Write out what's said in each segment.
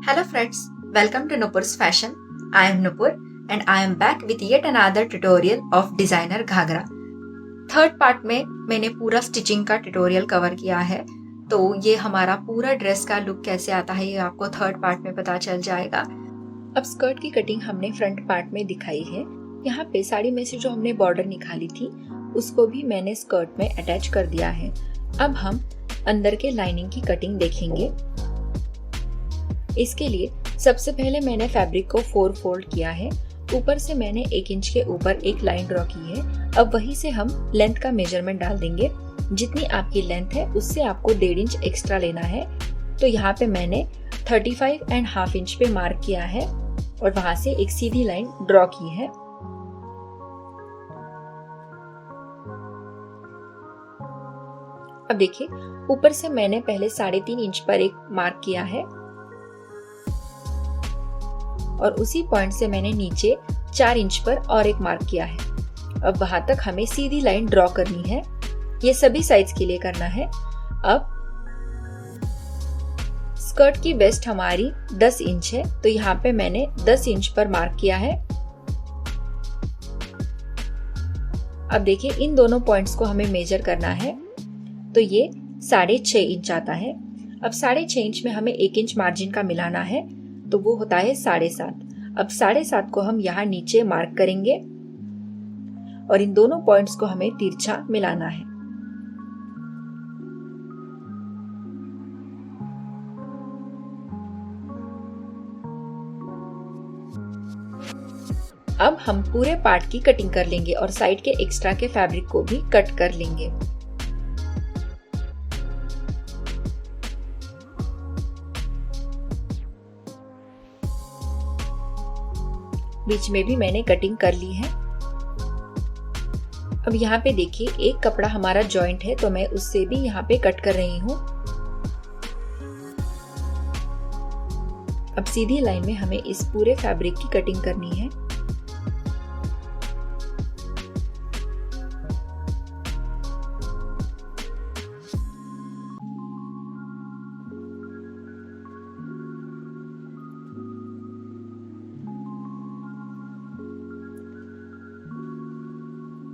Hello friends, welcome to Nupur's Fashion. I am Nupur and I am back with yet another tutorial of designer ghagra. Third part में मैंने पूरा stitching का tutorial cover किया है, तो ये हमारा पूरा ड्रेस का लुक कैसे आता है ये आपको थर्ड पार्ट में पता चल जाएगा। अब स्कर्ट की कटिंग हमने फ्रंट पार्ट में दिखाई है। यहाँ पे साड़ी में से जो हमने बॉर्डर निकाली थी उसको भी मैंने स्कर्ट में अटैच कर दिया है। अब हम अंदर के लाइनिंग की कटिंग देखेंगे। इसके लिए सबसे पहले मैंने फैब्रिक को 4 फोल्ड किया है। ऊपर से मैंने 1 इंच के ऊपर एक लाइन ड्रॉ की है। अब वहीं से हम लेंथ का मेजरमेंट डाल देंगे। जितनी आपकी लेंथ है उससे आपको 1.5 इंच एक्स्ट्रा लेना है। तो यहाँ पे मैंने 35.5 इंच पे मार्क किया है और वहां से एक सीधी लाइन ड्रॉ की है। अब देखिए, ऊपर से मैंने पहले 3.5 इंच पर एक मार्क किया है और उसी पॉइंट से मैंने नीचे 4 इंच पर और एक मार्क किया है। अब वहां तक हमें सीधी लाइन ड्रॉ करनी है। ये सभी साइज के लिए करना है। अब स्कर्ट की वेस्ट हमारी 10 इंच है, तो यहाँ पे मैंने 10 इंच पर मार्क किया है। अब देखिए, इन दोनों पॉइंट्स को हमें मेजर करना है, तो ये 6.5 इंच आता है। अब 6.5 इंच में हमें 1 इंच मार्जिन का मिलाना है, तो वो होता है 7.5। अब 7.5 को हम यहाँ नीचे मार्क करेंगे और इन दोनों पॉइंट्स को हमें तिरछा मिलाना है। अब हम पूरे पार्ट की कटिंग कर लेंगे और साइड के एक्स्ट्रा के फैब्रिक को भी कट कर लेंगे। बीच में भी मैंने कटिंग कर ली है। अब यहाँ पे देखिए, एक कपड़ा हमारा जॉइंट है, तो मैं उससे भी यहाँ पे कट कर रही हूँ। अब सीधी लाइन में हमें इस पूरे फैब्रिक की कटिंग करनी है।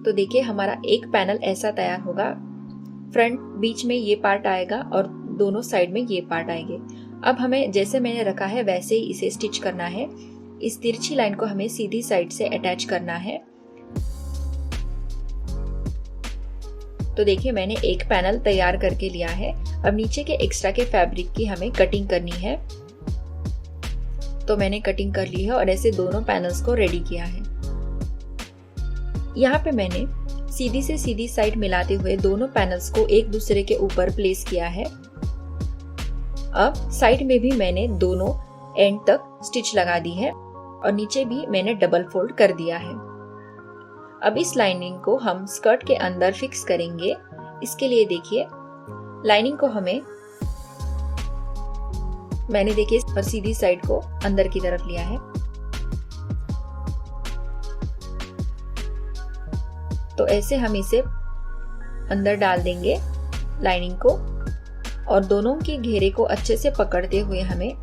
तो देखिए, हमारा एक पैनल ऐसा तैयार होगा। फ्रंट बीच में ये पार्ट आएगा और दोनों साइड में ये पार्ट आएंगे। अब हमें जैसे मैंने रखा है वैसे ही इसे स्टिच करना है। इस तिरछी लाइन को हमें सीधी साइड से अटैच करना है। तो देखिए, मैंने एक पैनल तैयार करके लिया है। अब नीचे के एक्स्ट्रा के फैब्रिक की हमें कटिंग करनी है। तो मैंने कटिंग कर ली है और ऐसे दोनों पैनल्स को रेडी किया है। यहाँ पे मैंने सीधी से सीधी साइड मिलाते हुए दोनों पैनल्स को एक दूसरे के ऊपर प्लेस किया है। अब साइड में भी मैंने दोनों एंड तक स्टिच लगा दी है और नीचे भी मैंने डबल फोल्ड कर दिया है। अब इस लाइनिंग को हम स्कर्ट के अंदर फिक्स करेंगे। इसके लिए देखिए, लाइनिंग को मैंने देखिए सीधी साइड को अंदर की तरफ लिया है। तो ऐसे हम इसे अंदर डाल देंगे लाइनिंग को, और दोनों के घेरे को अच्छे से पकड़ते हुए हमें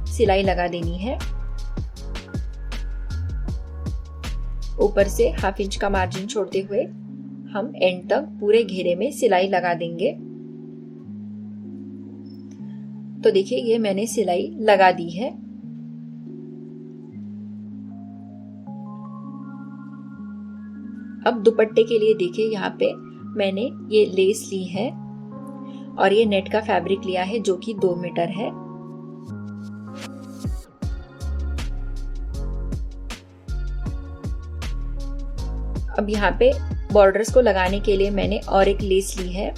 सिलाई लगा देनी है। ऊपर से 1/2 इंच का मार्जिन छोड़ते हुए हम एंड तक पूरे घेरे में सिलाई लगा देंगे। तो देखिए, ये मैंने सिलाई लगा दी है। अब दुपट्टे के लिए देखिए, यहाँ पे मैंने ये लेस ली है और ये नेट का फैब्रिक लिया है जो कि 2 मीटर है। अब यहाँ पे बॉर्डर्स को लगाने के लिए मैंने और एक लेस ली है।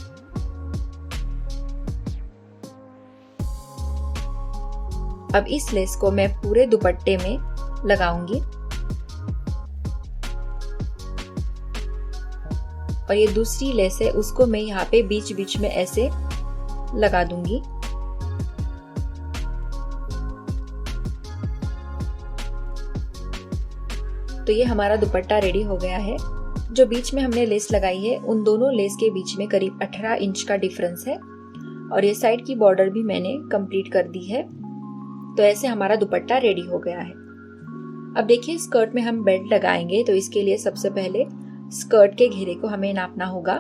अब इस लेस को मैं पूरे दुपट्टे में लगाऊंगी और ये दूसरी लेस है, उसको मैं यहाँ पे बीच बीच में ऐसे लगा दूंगी। तो ये हमारा दुपट्टा रेडी हो गया है। जो बीच में हमने लेस लगाई है, उन दोनों लेस के बीच में करीब 18 इंच का डिफरेंस है और ये साइड की बॉर्डर भी मैंने कंप्लीट कर दी है। तो ऐसे हमारा दुपट्टा रेडी हो गया है। अब देखिए स्कर्ट में हम बेल्ट लगाएंगे, तो इसके लिए सबसे पहले स्कर्ट के घेरे को हमें नापना होगा।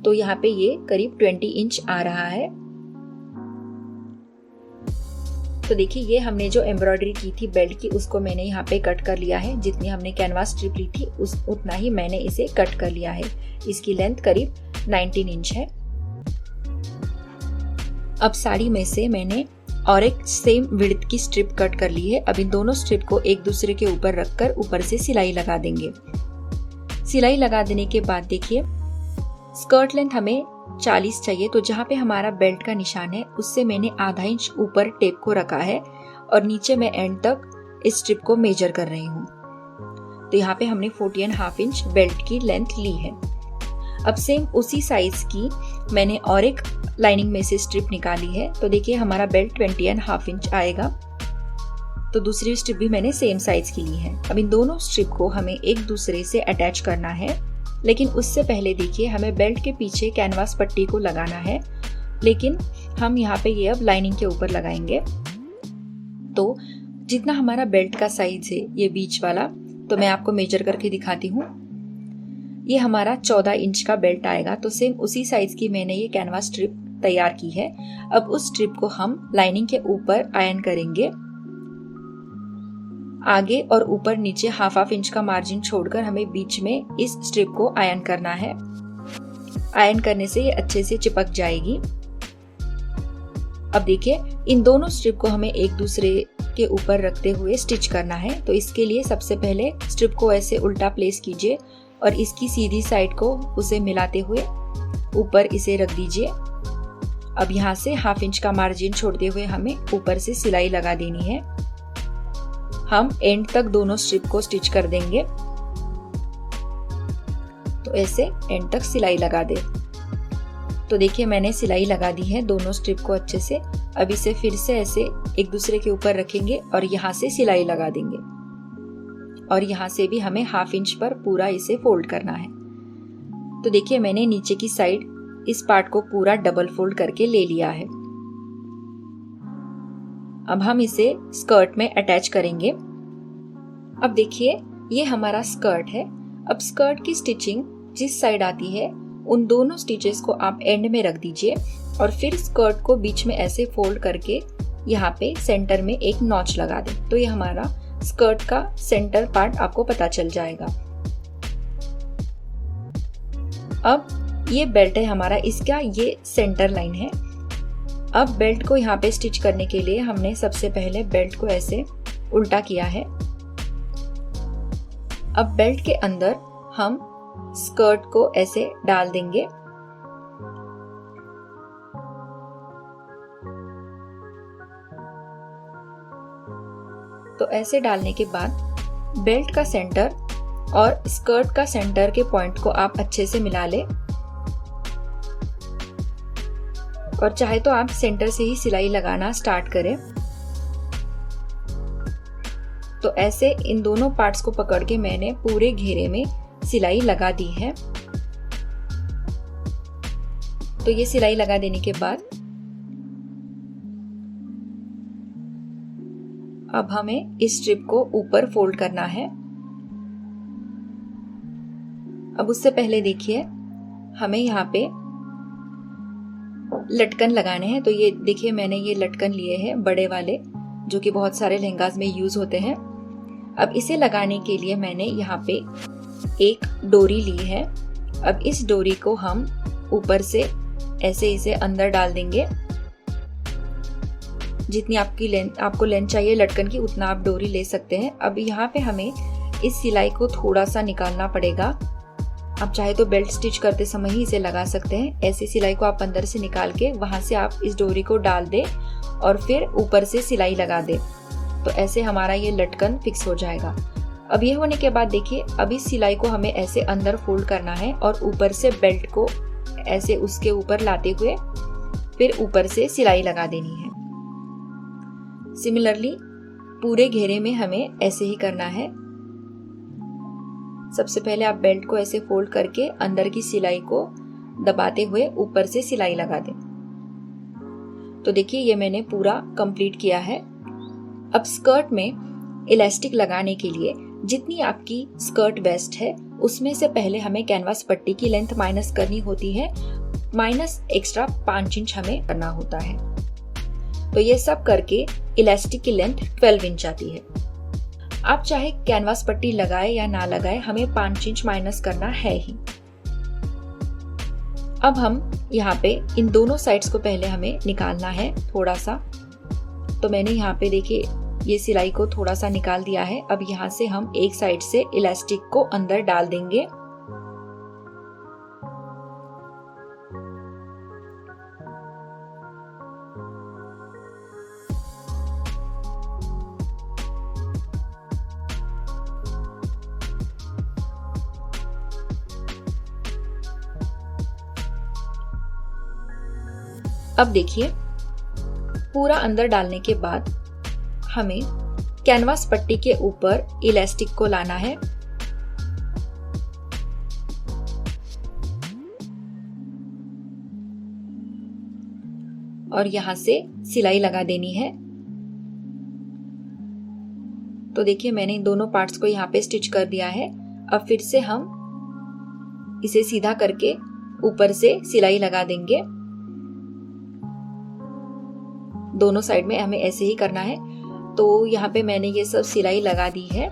तो यहाँ पे ये करीब 20 इंच आ रहा है। तो देखिए ये हमने जो एम्ब्रॉयडरी की थी बेल्ट की, उसको मैंने यहाँ पे कट कर लिया है। जितनी हमने कैनवास स्ट्रिप ली थी उतना ही मैंने इसे कट कर लिया है। इसकी लेंथ करीब 19 इंच है। अब साड़ी में से मैंने और एक सेम विड्थ की स्ट्रिप कट कर ली है। अब इन दोनों स्ट्रिप को एक दूसरे के ऊपर रखकर ऊपर से सिलाई लगा देंगे। सिलाई लगा देने के बाद देखिए स्कर्ट लेंथ हमें 40 चाहिए, तो जहाँ पे हमारा बेल्ट का निशान है उससे मैंने आधा इंच ऊपर टेप को रखा है और नीचे मैं एंड तक इस स्ट्रिप को मेजर कर रही हूँ। तो यहाँ पे हमने 40.5 इंच बेल्ट की लेंथ ली है। अब सेम उसी साइज की मैंने और एक लाइनिंग में से स्ट्रिप निकाली है। तो देखिए हमारा बेल्ट 20.5 इंच आएगा। तो दूसरी स्ट्रिप भी मैंने सेम साइज की ली है। अब इन दोनों स्ट्रिप को हमें एक दूसरे से अटैच करना है, लेकिन उससे पहले देखिए हमें बेल्ट के पीछे कैनवास पट्टी को लगाना है, लेकिन हम यहाँ पे ये अब लाइनिंग के ऊपर लगाएंगे। तो जितना हमारा बेल्ट का साइज है ये बीच वाला, तो मैं आपको मेजर करके दिखाती हूँ। ये हमारा 14 इंच का बेल्ट आएगा। तो सेम उसी साइज की मैंने ये कैनवास स्ट्रिप तैयार की है। अब उस स्ट्रिप को हम लाइनिंग के ऊपर आयन करेंगे। आगे और ऊपर नीचे हाफ इंच का मार्जिन छोड़कर हमें बीच में इस स्ट्रिप को आयन करना है। आयन करने से ये अच्छे से चिपक जाएगी। अब देखिए इन दोनों स्ट्रिप को हमें एक दूसरे के ऊपर रखते हुए स्टिच करना है। तो इसके लिए सबसे पहले स्ट्रिप को ऐसे उल्टा प्लेस कीजिए और इसकी सीधी साइड को उसे मिलाते हुए ऊपर इसे रख दीजिए। अब यहाँ से हाफ इंच का मार्जिन छोड़ते हुए हमें ऊपर से सिलाई लगा देनी है। हम एंड तक दोनों स्ट्रिप को स्टिच कर देंगे। तो ऐसे एंड तक सिलाई लगा दे। तो देखिए मैंने सिलाई लगा दी है दोनों स्ट्रिप को अच्छे से। अब इसे फिर से ऐसे एक दूसरे के ऊपर रखेंगे और यहाँ से सिलाई लगा देंगे। और यहाँ से भी हमें हाफ इंच पर पूरा इसे फोल्ड करना है। तो देखिए मैंने नीचे की साइड इस पार्ट को पूरा डबल फोल्ड करके ले लिया है। अब हम इसे स्कर्ट में अटैच करेंगे। अब देखिए ये हमारा स्कर्ट है। अब स्कर्ट की स्टिचिंग जिस साइड आती है उन दोनों स्टिचेस को आप एंड में रख दीजिए और फिर स्कर्ट को बीच में ऐसे फोल्ड करके यहाँ पे सेंटर में एक नॉच लगा दें। तो ये हमारा स्कर्ट का सेंटर पार्ट आपको पता चल जाएगा। अब ये बेल्ट है हमारा, इसका ये सेंटर लाइन है। अब बेल्ट को यहाँ पे स्टिच करने के लिए हमने सबसे पहले बेल्ट को ऐसे उल्टा किया है। अब बेल्ट के अंदर हम स्कर्ट को ऐसे डाल देंगे। तो ऐसे डालने के बाद बेल्ट का सेंटर और स्कर्ट का सेंटर के पॉइंट को आप अच्छे से मिला लें और चाहे तो आप सेंटर से ही सिलाई लगाना स्टार्ट करें। तो ऐसे इन दोनों पार्ट्स को पकड़ के मैंने पूरे घेरे में सिलाई लगा दी है। तो ये सिलाई लगा देने के बाद अब हमें इस स्ट्रिप को ऊपर फोल्ड करना है। अब उससे पहले देखिए हमें यहाँ पे लटकन लगाने हैं। तो ये देखिए मैंने ये लटकन लिए हैं बड़े वाले, जो कि बहुत सारे लहंगास में यूज होते हैं। अब इसे लगाने के लिए मैंने यहाँ पे एक डोरी ली है। अब इस डोरी को हम ऊपर से ऐसे इसे अंदर डाल देंगे। जितनी आपको लेंथ चाहिए लटकन की उतना आप डोरी ले सकते हैं। अब यहाँ पे हमें इस सिलाई को थोड़ा सा निकालना पड़ेगा। आप चाहे तो बेल्ट स्टिच करते समय ही इसे लगा सकते हैं। ऐसी सिलाई को आप अंदर से निकाल के वहां से आप इस डोरी को डाल दें और फिर ऊपर से सिलाई लगा दें। तो ऐसे हमारा ये लटकन फिक्स हो जाएगा। अब ये होने के बाद देखिए अब इस सिलाई को हमें ऐसे अंदर फोल्ड करना है और ऊपर से बेल्ट को ऐसे उसके ऊपर लाते हुए फिर ऊपर से सिलाई लगा देनी है। सिमिलरली पूरे घेरे में हमें ऐसे ही करना है। सबसे पहले आप बेल्ट को ऐसे फोल्ड करके अंदर की सिलाई को दबाते हुए ऊपर से सिलाई लगा दें। तो देखिए ये मैंने पूरा कंप्लीट किया है। अब स्कर्ट में इलास्टिक लगाने के लिए जितनी आपकी स्कर्ट वेस्ट है उसमें से पहले हमें कैनवास पट्टी की लेंथ माइनस करनी होती है, माइनस एक्स्ट्रा 5 इंच हमें करना होता है। तो ये सब करके इलास्टिक की लेंथ 12 इंच आती है। आप चाहे कैनवास पट्टी लगाए या ना लगाए, हमें 5 इंच माइनस करना है ही। अब हम यहाँ पे इन दोनों साइड्स को पहले हमें निकालना है थोड़ा सा। तो मैंने यहाँ पे देखिए ये सिलाई को थोड़ा सा निकाल दिया है। अब यहाँ से हम एक साइड से इलास्टिक को अंदर डाल देंगे। अब देखिए पूरा अंदर डालने के बाद हमें कैनवास पट्टी के ऊपर इलास्टिक को लाना है और यहां से सिलाई लगा देनी है। तो देखिए मैंने इन दोनों पार्ट्स को यहाँ पे स्टिच कर दिया है। अब फिर से हम इसे सीधा करके ऊपर से सिलाई लगा देंगे। दोनों साइड में हमें ऐसे ही करना है। तो यहाँ पे मैंने ये सब सिलाई लगा दी है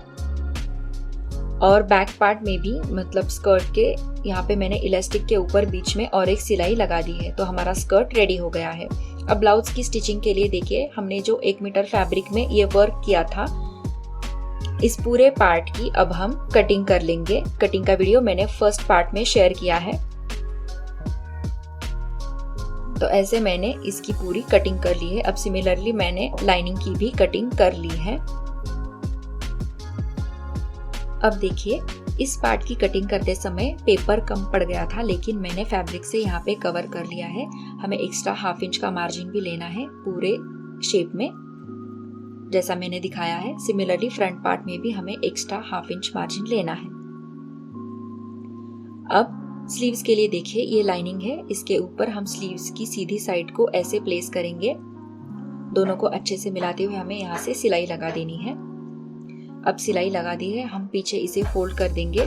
और बैक पार्ट में भी, मतलब स्कर्ट के यहाँ पे मैंने इलास्टिक के ऊपर बीच में और एक सिलाई लगा दी है। तो हमारा स्कर्ट रेडी हो गया है। अब ब्लाउज की स्टिचिंग के लिए देखिए हमने जो 1 मीटर फैब्रिक में ये वर्क किया था, इस पूरे पार्ट की अब हम कटिंग कर लेंगे। कटिंग का वीडियो मैंने फर्स्ट पार्ट में शेयर किया है। तो ऐसे मैंने इसकी पूरी कटिंग कर ली है। अब सिमिलरली मैंने लाइनिंग की भी कटिंग कर ली है। अब देखिए इस पार्ट की कटिंग करते समय पेपर कम पड़ गया था, लेकिन मैंने फैब्रिक से यहाँ पे कवर कर लिया है। हमें एक्स्ट्रा 1/2 इंच का मार्जिन भी लेना है पूरे शेप में, जैसा मैंने दिखाया है। सिमिलरली फ्रंट पार्ट में भी हमें एक्स्ट्रा 1/2 इंच मार्जिन लेना है। अब स्लीव्स के लिए देखिए ये लाइनिंग है, इसके ऊपर हम स्लीव्स की सीधी साइड को ऐसे प्लेस करेंगे। दोनों को अच्छे से मिलाते हुए हमें यहाँ से सिलाई लगा देनी है। अब सिलाई लगा दी है, हम पीछे इसे फोल्ड कर देंगे।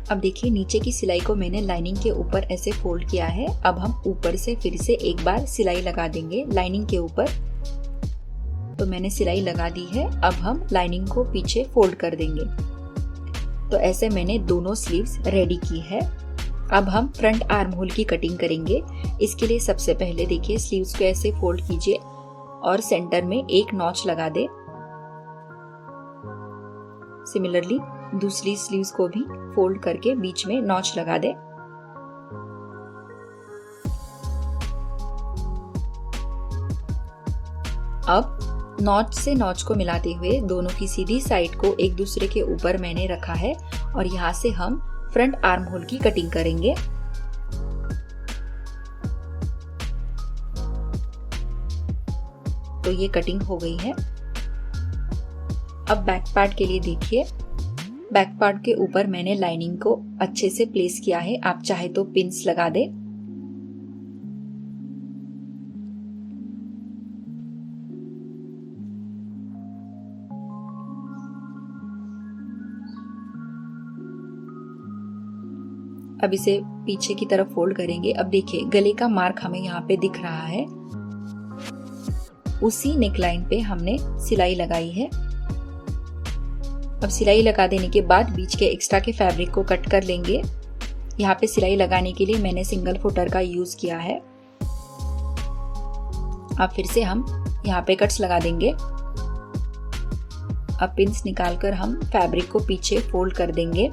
अब देखिए नीचे की सिलाई को मैंने लाइनिंग के ऊपर ऐसे फोल्ड किया है। अब हम ऊपर से फिर से एक बार सिलाई लगा देंगे लाइनिंग के ऊपर। तो मैंने सिलाई लगा दी है। अब हम लाइनिंग को पीछे फोल्ड कर देंगे। तो ऐसे मैंने दोनों स्लीव्स रेडी की है। अब हम फ्रंट आर्म होल की कटिंग करेंगे। इसके लिए सबसे पहले देखिए स्लीव्स को ऐसे फोल्ड कीजिए और सेंटर में एक नॉच लगा दे। सिमिलरली दूसरी स्लीव्स को भी फोल्ड करके बीच में नॉच लगा दे। अब नॉच से नॉच को मिलाते हुए दोनों की सीधी साइड को एक दूसरे के ऊपर मैंने रखा है और यहाँ से हम फ्रंट आर्म होल की कटिंग करेंगे। तो ये कटिंग हो गई है। अब बैक पार्ट के लिए देखिए, बैक पार्ट के ऊपर मैंने लाइनिंग को अच्छे से प्लेस किया है। आप चाहे तो पिन्स लगा दे। अब इसे पीछे की तरफ फोल्ड करेंगे। अब देखिए गले का मार्क हमें यहाँ पे दिख रहा है, उसी नेकलाइन पे हमने सिलाई लगाई है। अब सिलाई लगा देने के बाद बीच के एक्स्ट्रा के फैब्रिक को कट कर लेंगे। यहाँ पे सिलाई लगाने के लिए मैंने सिंगल फुटर का यूज किया है। अब फिर से हम यहाँ पे कट्स लगा देंगे। अब पिन्स निकालकर हम फैब्रिक को पीछे फोल्ड कर देंगे।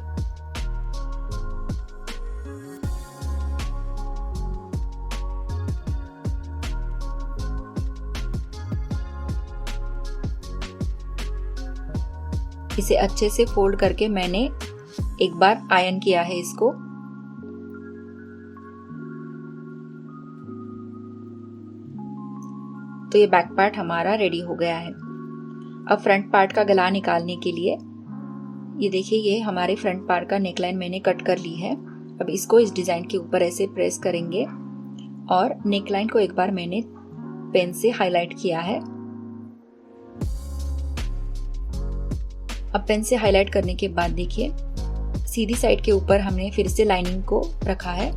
इसे अच्छे से फोल्ड करके मैंने एक बार आयरन किया है इसको। तो ये बैक पार्ट हमारा रेडी हो गया है। अब फ्रंट पार्ट का गला निकालने के लिए ये देखिए, ये हमारे फ्रंट पार्ट का नेकलाइन मैंने कट कर ली है। अब इसको इस डिजाइन के ऊपर ऐसे प्रेस करेंगे और नेक लाइन को एक बार मैंने पेन से हाईलाइट किया है। अब पेन से हाईलाइट करने के बाद देखिए सीधी साइड के ऊपर हमने फिर से लाइनिंग को रखा है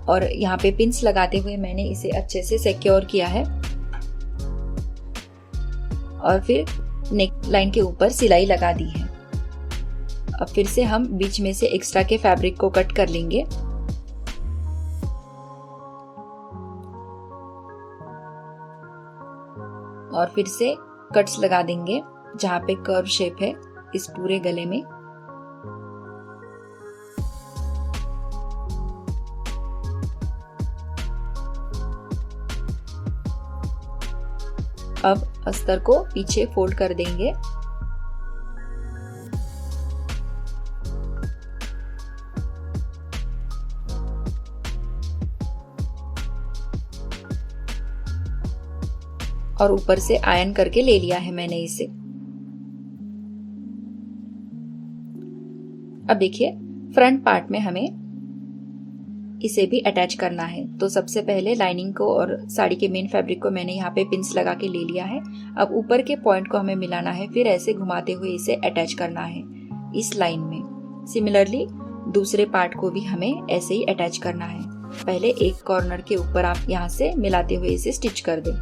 और यहाँ पे पिंस लगाते हुए मैंने इसे अच्छे से सिक्योर किया है और फिर नेक लाइन के ऊपर सिलाई लगा दी है। अब फिर से हम बीच में से एक्स्ट्रा के फैब्रिक को कट कर लेंगे। और फिर से कट्स लगा देंगे जहाँ पे कर्व शेप है इस पूरे गले में। अब अस्तर को पीछे फोल्ड कर देंगे और ऊपर से आयरन करके ले लिया है मैंने इसे। अब देखिए फ्रंट पार्ट में हमें इसे भी अटैच करना है। तो सबसे पहले लाइनिंग को और साड़ी के मेन फैब्रिक को मैंने यहाँ पे पिंस लगा के ले लिया है। अब ऊपर के पॉइंट को हमें मिलाना है, फिर ऐसे घुमाते हुए इसे अटैच करना है इस लाइन में। सिमिलरली दूसरे पार्ट को भी हमें ऐसे ही अटैच करना है। पहले एक कॉर्नर के ऊपर आप यहाँ से मिलाते हुए इसे स्टिच कर दें।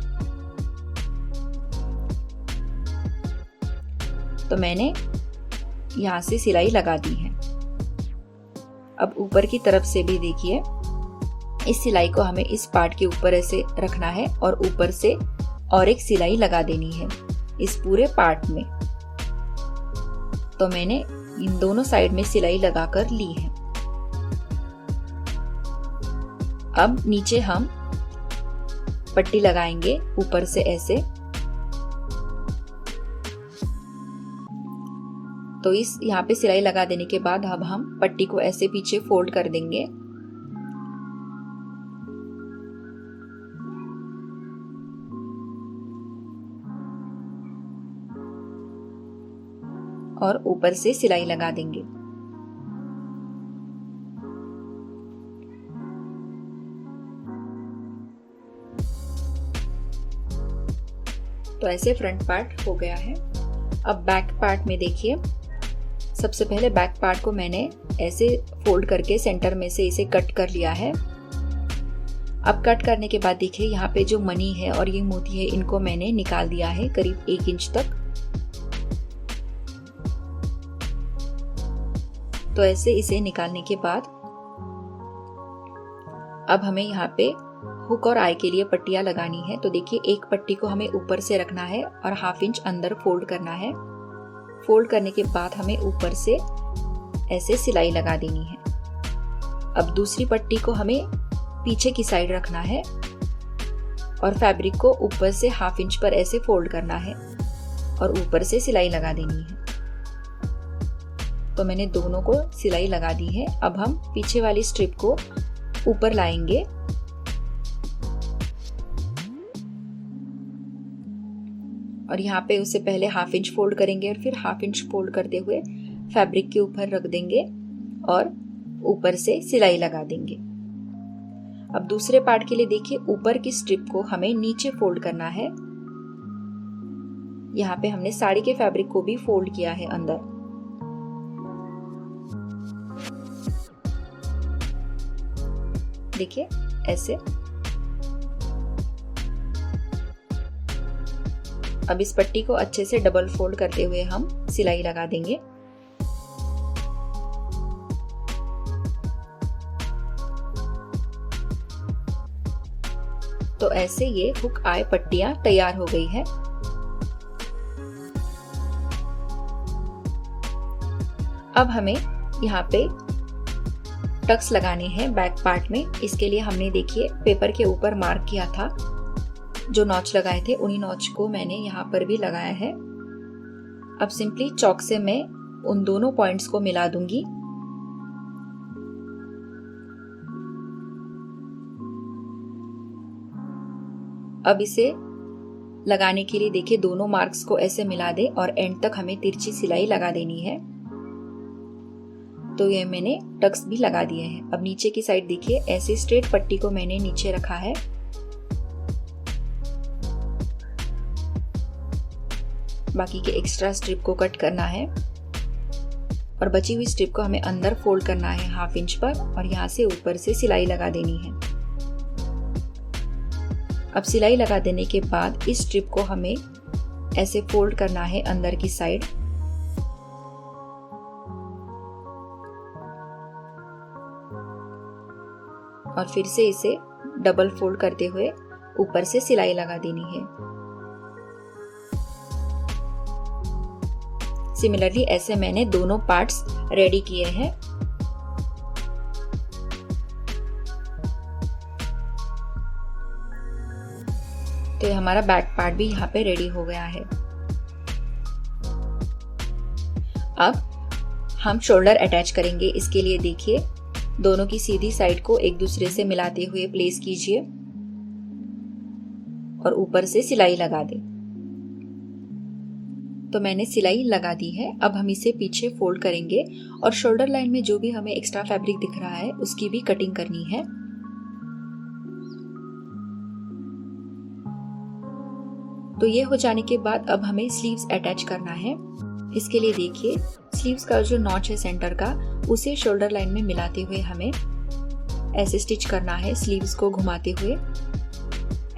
तो मैंने यहाँ से सिलाई लगा दी है। अब ऊपर की तरफ से भी देखिए इस सिलाई को हमें इस पार्ट के ऊपर ऐसे रखना है और ऊपर से और एक सिलाई लगा देनी है इस पूरे पार्ट में। तो मैंने इन दोनों साइड में सिलाई लगाकर ली है। अब नीचे हम पट्टी लगाएंगे ऊपर से ऐसे। तो इस यहाँ पे सिलाई लगा देने के बाद अब हम पट्टी को ऐसे पीछे फोल्ड कर देंगे और ऊपर से सिलाई लगा देंगे। तो ऐसे फ्रंट पार्ट हो गया है। अब बैक पार्ट में देखिए सबसे पहले बैक पार्ट को मैंने ऐसे फोल्ड करके सेंटर में से इसे कट कर लिया है। अब कट करने के बाद देखिए यहाँ पे जो मनी है और ये मोती है इनको मैंने निकाल दिया है करीब 1 इंच तक। तो ऐसे इसे निकालने के बाद अब हमें यहाँ पे हुक और आई के लिए पट्टियां लगानी है। तो देखिए एक पट्टी को हमें ऊपर से रखना है और ½ इंच अंदर फोल्ड करना है। फोल्ड करने के बाद हमें ऊपर से ऐसे सिलाई लगा देनी है। अब दूसरी पट्टी को हमें पीछे की साइड रखना है और फैब्रिक को ऊपर से ½ इंच पर ऐसे फोल्ड करना है और ऊपर से सिलाई लगा देनी है। तो मैंने दोनों को सिलाई लगा दी है। अब हम पीछे वाली स्ट्रिप को ऊपर लाएंगे और यहाँ पे उससे पहले ½ इंच फोल्ड करेंगे और फिर ½ इंच फोल्ड करते हुए फैब्रिक के ऊपर रख देंगे और ऊपर से सिलाई लगा देंगे। अब दूसरे पार्ट के लिए देखिए ऊपर की स्ट्रिप को हमें नीचे फोल्ड करना है। यहाँ पे हमने साड़ी के फैब्रिक को भी फोल्ड किया है अंदर। देखिए ऐसे। अब इस पट्टी को अच्छे से डबल फोल्ड करते हुए हम सिलाई लगा देंगे। तो ऐसे ये हुक आई पट्टियां तैयार हो गई है। अब हमें यहाँ पे टक्स लगाने हैं बैक पार्ट में। इसके लिए हमने देखिए पेपर के ऊपर मार्क किया था, जो नॉच लगाए थे उन्हीं नॉच को मैंने यहाँ पर भी लगाया है। अब सिंपली चॉक से मैं उन दोनों पॉइंट्स को मिला दूंगी। अब इसे लगाने के लिए देखिए दोनों मार्क्स को ऐसे मिला दे और एंड तक हमें तिरछी सिलाई लगा देनी है। तो ये मैंने टक्स भी लगा दिए हैं। अब नीचे की साइड देखिए, ऐसे स्ट्रेट पट्टी को मैंने नीचे रखा है। बाकी के एक्स्ट्रा स्ट्रिप को कट करना है और बची हुई स्ट्रिप को हमें अंदर फोल्ड करना है 1/2 इंच पर और यहाँ से ऊपर से सिलाई लगा देनी है। अब सिलाई लगा देने के बाद इस स्ट्रिप को हमें ऐसे फोल्ड करना है अंदर की साइड। और फिर से इसे डबल फोल्ड करते हुए ऊपर से सिलाई लगा देनी है। सिमिलरली ऐसे मैंने दोनों पार्ट्स रेडी किए हैं। तो हमारा बैक पार्ट भी यहाँ पे रेडी हो गया है। अब हम शोल्डर अटैच करेंगे। इसके लिए देखिए, दोनों की सीधी साइड को एक दूसरे से मिलाते हुए प्लेस कीजिए और ऊपर से सिलाई लगा दें। तो मैंने सिलाई लगा दी है। अब हम इसे पीछे फोल्ड करेंगे और शोल्डर लाइन में जो भी हमें एक्स्ट्रा फैब्रिक दिख रहा है उसकी भी कटिंग करनी है। तो ये हो जाने के बाद अब हमें स्लीव्स अटैच करना है। इसके लिए देखिए, स्लीव्स का जो नॉच है सेंटर का, उसे शोल्डर लाइन में मिलाते हुए हमें ऐसे स्टिच करना है, स्लीव्स को घुमाते हुए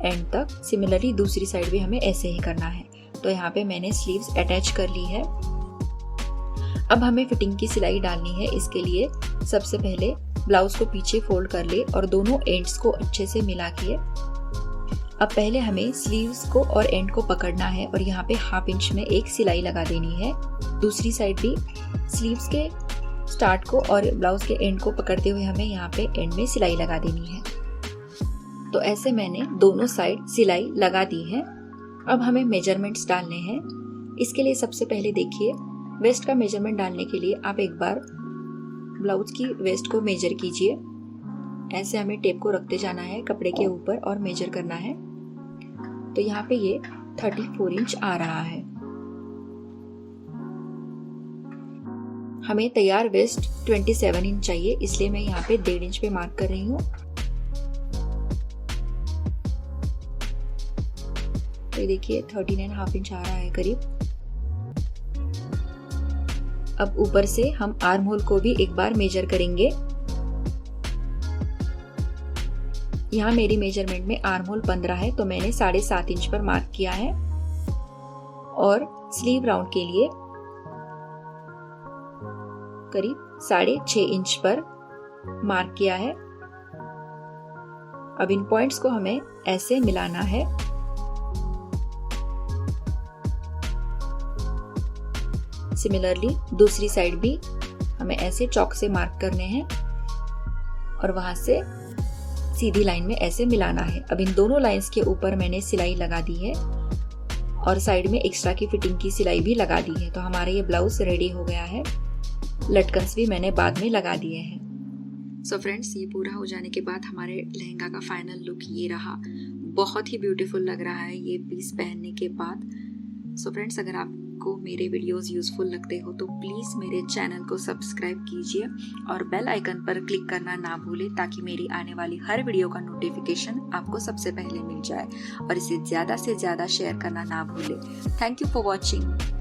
एंड तक। सिमिलरली दूसरी साइड भी हमें ऐसे ही करना है। तो यहाँ पे मैंने स्लीव्स अटैच कर ली है। अब हमें फिटिंग की सिलाई डालनी है। इसके लिए सबसे पहले ब्लाउज को पीछे फोल्ड कर ले और दोनों एंड्स को अच्छे से मिला के अब पहले हमें स्लीव्स को और एंड को पकड़ना है और यहाँ पे 1/2 इंच में एक सिलाई लगा देनी है। दूसरी साइड भी स्लीव्स के स्टार्ट को और ब्लाउज के एंड को पकड़ते हुए हमें यहाँ पे एंड में सिलाई लगा देनी है। तो ऐसे मैंने दोनों साइड सिलाई लगा दी है। अब हमें मेजरमेंट्स डालने हैं। इसके लिए सबसे पहले देखिए, वेस्ट का मेजरमेंट डालने के लिए आप एक बार ब्लाउज की वेस्ट को मेजर कीजिए। ऐसे हमें टेप को रखते जाना है कपड़े के ऊपर और मेजर करना है। तो यहाँ पे ये 34 इंच आ रहा है। हमें तैयार वेस्ट 27 इंच चाहिए, इसलिए मैं यहाँ पे 1.5 इंच पे मार्क कर रही हूँ। तो देखिए 13.5 इंच आ रहा है करीब। अब ऊपर से हम आर्म होल को भी एक बार मेजर करेंगे। यहाँ मेरी मेजरमेंट में आर्म होल 15 है, तो मैंने 7.5 इंच पर मार्क किया है। और स्लीव राउंड के लिए करीब 6.5 इंच पर मार्क किया है। अब इन पॉइंट्स को हमें ऐसे मिलाना है। सिमिलरली दूसरी साइड भी हमें ऐसे चौक से मार्क करने हैं और वहां से सीधी लाइन में ऐसे मिलाना है। अब इन दोनों लाइंस के ऊपर मैंने सिलाई लगा दी है और साइड में एक्स्ट्रा की फिटिंग की सिलाई भी लगा दी है। तो हमारा ये ब्लाउज रेडी हो गया है। लटकन्स भी मैंने बाद में लगा दिए हैं। सो फ्रेंड्स, ये पूरा हो जाने के बाद हमारे लहंगा का फाइनल लुक ये रहा। बहुत ही ब्यूटीफुल लग रहा है ये पीस पहनने के बाद। सो फ्रेंड्स, अगर आपको मेरे वीडियोस यूजफुल लगते हो तो प्लीज मेरे चैनल को सब्सक्राइब कीजिए और बेल आइकन पर क्लिक करना ना भूलें, ताकि मेरी आने वाली हर वीडियो का नोटिफिकेशन आपको सबसे पहले मिल जाए। और इसे ज्यादा से ज्यादा शेयर करना ना भूलें। Thank you for watching.